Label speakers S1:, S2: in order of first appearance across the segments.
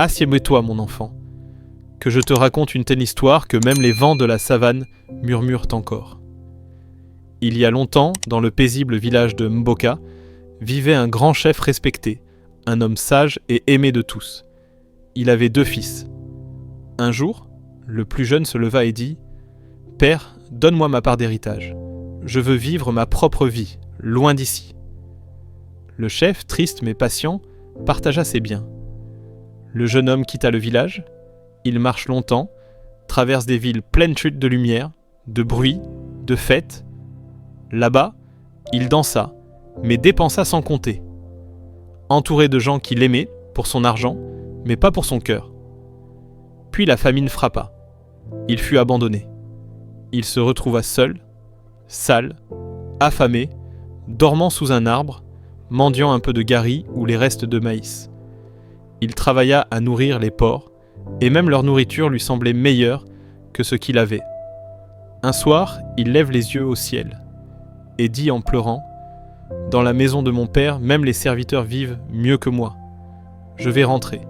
S1: Assieds-toi, mon enfant, que je te raconte une telle histoire que même les vents de la savane murmurent encore. Il y a longtemps, dans le paisible village de Mboka, vivait un grand chef respecté, un homme sage et aimé de tous. Il avait 2 fils. Un jour, le plus jeune se leva et dit « Père, donne-moi ma part d'héritage. Je veux vivre ma propre vie, loin d'ici. » Le chef, triste mais patient, partagea ses biens. Le jeune homme quitta le village. Il marche longtemps, traverse des villes pleines de lumière, de bruit, de fêtes. Là-bas, il dansa, mais dépensa sans compter. Entouré de gens qui l'aimaient pour son argent, mais pas pour son cœur. Puis la famine frappa. Il fut abandonné. Il se retrouva seul, sale, affamé, dormant sous un arbre, mendiant un peu de gari ou les restes de maïs. Il travailla à nourrir les porcs, et même leur nourriture lui semblait meilleure que ce qu'il avait. Un soir, il lève les yeux au ciel, et dit en pleurant « Dans la maison de mon père, même les serviteurs vivent mieux que moi. Je vais rentrer.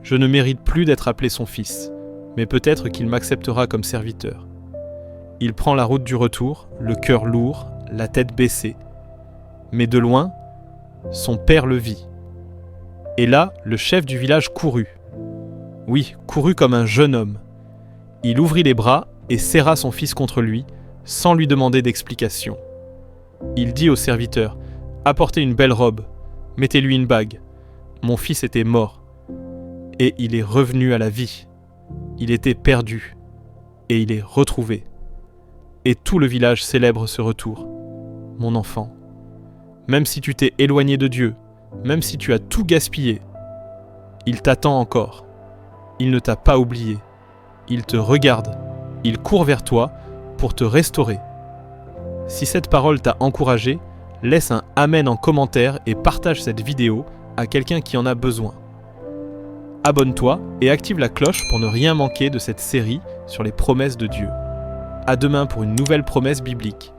S1: Je ne mérite plus d'être appelé son fils, mais peut-être qu'il m'acceptera comme serviteur. » Il prend la route du retour, le cœur lourd, la tête baissée. Mais de loin, son père le vit. Et là, le chef du village courut. Oui, courut comme un jeune homme. Il ouvrit les bras et serra son fils contre lui, sans lui demander d'explication. Il dit au serviteur « Apportez une belle robe, mettez-lui une bague. Mon fils était mort. Et il est revenu à la vie. Il était perdu. Et il est retrouvé. Et tout le village célèbre ce retour. Mon enfant, même si tu t'es éloigné de Dieu, même si tu as tout gaspillé, il t'attend encore. Il ne t'a pas oublié. Il te regarde. Il court vers toi pour te restaurer. Si cette parole t'a encouragé, laisse un Amen en commentaire et partage cette vidéo à quelqu'un qui en a besoin. Abonne-toi et active la cloche pour ne rien manquer de cette série sur les promesses de Dieu. À demain pour une nouvelle promesse biblique.